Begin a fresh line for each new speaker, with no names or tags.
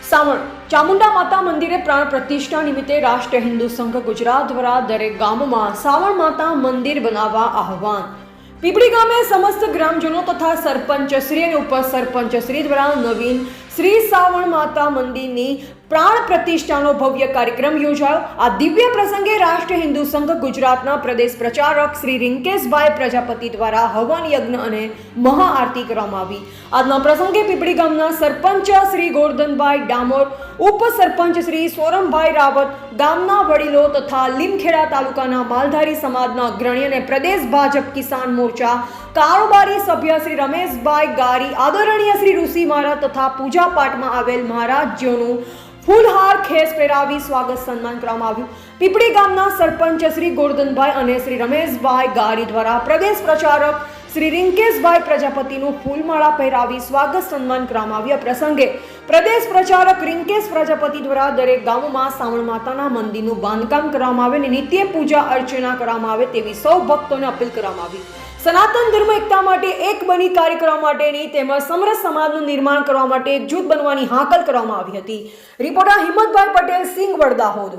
સાવણ ચામુંડા માતા મંદિરે પ્રાણ પ્રતિષ્ઠા નિમિત્તે રાષ્ટ્રીય હિન્દુ સંઘ ગુજરાત દ્વારા દરેક ગામમાં સાવણ માતા મંદિર બનાવવા આહવાન. પીપળી ગામે સમસ્ત ગ્રામજનો તથા સરપંચશ્રી અને ઉપસરપંચશ્રી દ્વારા નવીન શ્રી સાવણ માતા મંદિરની પ્રાણ પ્રતિષ્ઠાનો ભવ્ય કાર્યક્રમ યોજાયો. આ દિવ્ય પ્રસંગે રાષ્ટ્રીય હિન્દુ સંઘ ગુજરાતના પ્રદેશ પ્રચારક શ્રી રિંકેશભાઈ પ્રજાપતિ દ્વારા હવન યજ્ઞ અને મહાઆરતી કરવામાં આવી. આજના પ્રસંગે પીપળી ગામના સરપંચ શ્રી ગોરધનભાઈ ડામોર, ઉપસરપંચ શ્રી સોરમભાઈ રાવત, ગામના વડીલો તથા લીમખેડા તાલુકાના માલધારી સમાજના અગ્રણી અને પ્રદેશ ભાજપ કિસાન મોરચા કારોબારી સભ્ય શ્રી રમેશભાઈ ગારી, આદરણીય શ્રી ઋષિ મહારાજ તથા પૂજા પાઠમાં આવેલ મહારાજજીઓનું ફૂલહાર ખેસ પહેરાવી સ્વાગત સન્માન કરવામાં આવ્યું. પીપળી ગામના સરપંચ શ્રી ગોરધનભાઈ અને શ્રી રમેશભાઈ ગારી દ્વારા પ્રદેશ પ્રચારક શ્રી રિંકેશભાઈ પ્રજાપતિનું ફૂલમાળા પહેરાવી સ્વાગત સન્માન કરવામાં આવ્યું. પ્રસંગે પ્રદેશ પ્રચારક રિંકેશ પ્રજાપતિ દ્વારા દરેક ગામોમાં સાવણ માતાના મંદિરનું બાંધકામ કરવામાં આવે અને નિત્ય પૂજા અર્ચના કરવામાં આવે તેવી સૌ ભક્તોને અપીલ કરવામાં આવી. સનાતન ધર્મ એકતા માટે એક બની કાર્ય કરવા માટેની તેમજ સમરસ સમાજનું નિર્માણ કરવા માટે એકજૂથ બનવાની હાકલ કરવામાં આવી હતી. રિપોર્ટર હિંમતભાઈ પટેલ, સિંગવડ, દાહોદ.